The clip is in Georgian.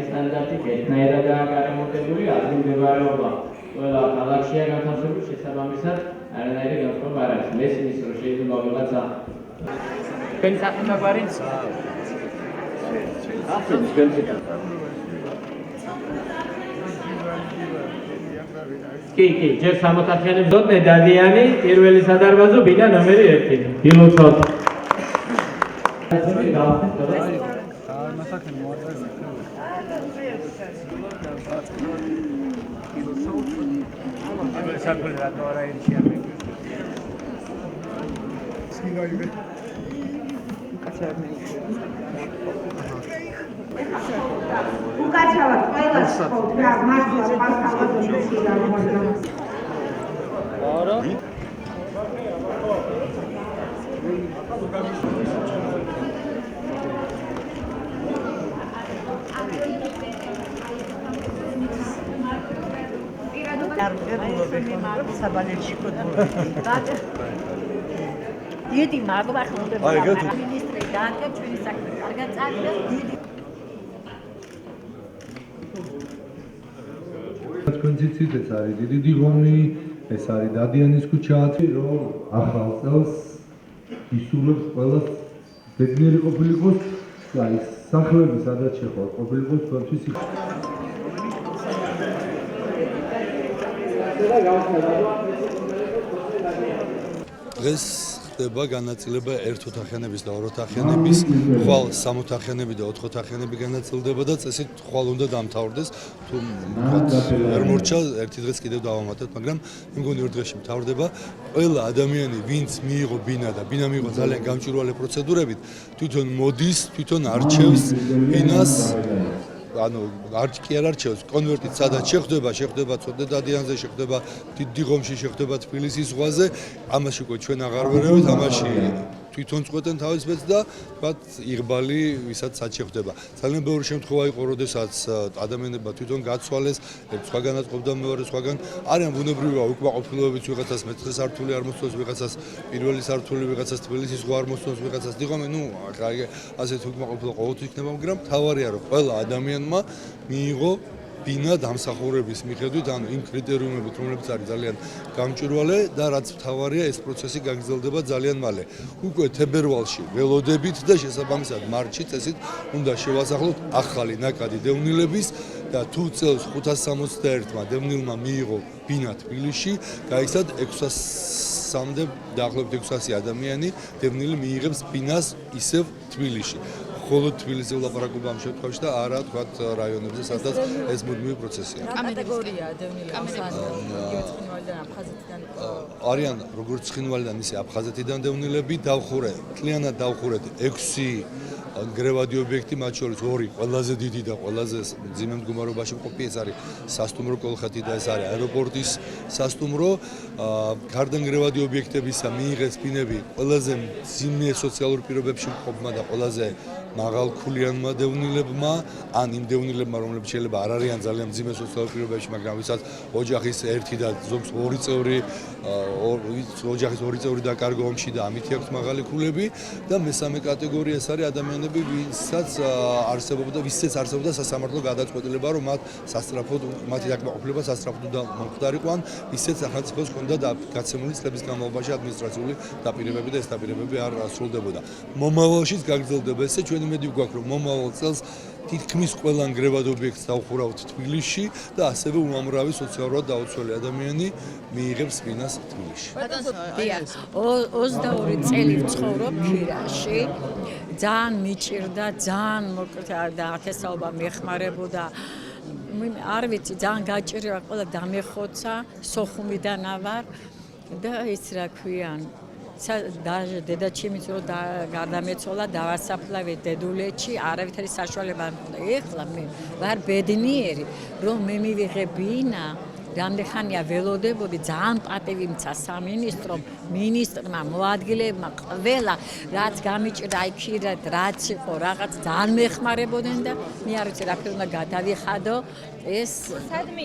სტანდარტი ერთნაირადაა გადამოტებული, ადგილმდებარეობა ყველა ქალაქშია განთავსებული, შესაბამისად არანაირი განსხვავება არ არის. მესმის რომ შეიძლება ვიღაცა თქვენი სახელი მაგვარიც კი, ჯერ 60-იანებს დოდნე დადიანი, პირველი სადარბაზო ბინა ნომერი 1. დილოცოთ. უკაცრავად ყველა სკოლა რა მართლა პასთავად შეიძლება არა დიდი მაგვა ხონდება მინისტრი დაანკა ჩვენი საქმე კარგად წარიდა დიდი კონციცით ეს არის დიდი დიღომი ეს არის დადიანის ქუჩა რომ ახალ წელს ისურვებს ყველას ბედნიერი ყოფილიყოს და ის სახლები სადაც შეხვალ ყოფილიყოს თქვენთვის დღეს ხდება განაწილება ერთოთახიანების და ოროთახიანების, ხვალ სამოთახიანები და ოთხოთახიანები განაწილდება და წესით ხვალ უნდა დამთავრდეს. თუ ვერ მორჩა ერთი დღეს კიდევ დავამატებთ, მაგრამ მე მგონი ორ დღეში მთავრდება. ყველა ადამიანი, ვინც მიიღო ბინა და ბინა მიიღო ძალიან გამჭვირვალე პროცედურებით, თვითონ მოდის, თვითონ არჩევს ბინას. ანუ კი არ არჩევს კონვერტით სადაც შეხვდება ცოტა დადიანზე შეხვდება დიდიღომში შეხვდება თბილისის ზღვაზე ამაში უკვე ჩვენ აღარ ვერევით ამაში თვითონ წყვეტენ თავის ბედს და თქვათ იღბალი ვისაც სად შეხვდება ძალიან ბევრი შემთხვევა იყო როდესაც ადამიანებმა თვითონ გაცვალეს ერთ სხვაგანაც ყოფდა მეორე სხვაგან არიან ბუნებრივია უკმაყოფილოებიც ვიღაცას მეცხრე სართული არ მოსწონს ვიღაცას პირველი სართული ვიღაცას თბილისის ზღვა არ მოსწონს ვიღაცას დიღომი ნუ ასეთ უკმაყოფილო ყოველთვის იქნება მაგრამ თავარია რომ ყველა ადამიანმა მიიღო ბინა დამსახურების მიხედვით, ანუ იმ კრიტერიუმებით, რომლებიც არის ძალიან გამჭვირვალე და რაც მთავარია, ეს პროცესი გაგრძელდება ძალიან მალე. უკვე თებერვალში ველოდებით და შესაბამისად მარტში წესით უნდა შევასახლოთ ახალი ნაკადი დევნილების და თუ წელს 561-მა დევნილმა მიიღო ბინა თბილისში, გაიცად 600-მდე დაახლოებით 600 ადამიანი დევნილი მიიღებს ბინას ისევ თბილისში. მხოლოდ თბილისზე ვლაპარაკობ ამ შემთხვევაში და არა თქვათ რაიონებზე, სადაც ეს მუდმივი პროცესია. კატეგორია დევნილების ცხინვალიდან აფხაზეთიდან არიან როგორც ცხინვალიდან ისე აფხაზეთიდან დევნილები დავხურე, მთლიანად დავხურეთ 6 გრევადი ობიექტი, მათ შორის 2 ყველაზე დიდი და ყველაზე მძიმე მდგომარეობაში მყოფი, ეს არის სასტუმრო კოლხეთი და ეს არის აეროპორტის სასტუმრო. გარდან გრევადი ობიექტებისა მიიღეს ბინები ყველაზე მძიმე სოციალურ პირობებში მყოფმა და ყველაზე მაღალქულიანმა დევნილებმა, ან იმ დევნილებმა, რომლებიც შეიძლება არ არიან ძალიან მძიმე სოციალურ პირობებში, მაგრამ ვისაც ოჯახის ერთი და ზოგს 2 წევრი, ოჯახის 2 წევრი დაკარგა ომში და ამითი აქვს მაღალი ქულები და მესამე კატეგორია ეს არის ადამიანები, ვისაც არსებობდა სასამართლო გადაწყვეტილება, რომ მათ სასწრაფოდ მათი დაკმაყოფილება სასწრაფოდ უნდა მომხდარიყო, ან ისეთ სახელმწიფოს ჰქონდა გაცემული წლების განმავლობაში ადმინისტრაციული დაპირებები და ეს დაპირებები არ სრულდებოდა. მომავალშიც გაგრძელდება ესე ჩვენ იმედი გვაქვს რომ მომავალ წელს თითქმის ყველა გრევად ობიექტს დავხურავთ თბილისში და ასევე უამრავი სოციალურად დაუცველი ადამიანი მიიღებს ბინას თბილისში. 22 წელი ვცხოვრობ ქირაში. ძალიან მიჭირდა, ძალიან მოკლედ და ათესაობა მეხმარებოდა. არ ვიცი, ძალიან გაჭირდა, ყველა დამეხოცა, სოხუმიდან ავარ და ის რა ქვიან დედაჩემიც რო გარდამეცვალა დავასაფლავე დედულეთში არავითარი საშუალება არ მქონდა. ეხლა მე ვარ ბედნიერი რომ მე მივიღე ბინა რამდენი ხანია ველოდებოდი ძალიან პატივი მცა სამინისტრომ მინისტრმა მოადგილებმა ყველა რაც გამიჭირდა აი ქირად რაც იყო რაღაც ძალიან მეხმარებოდნენ და მე არ ვიცი რა უნდა გადავიხადო ეს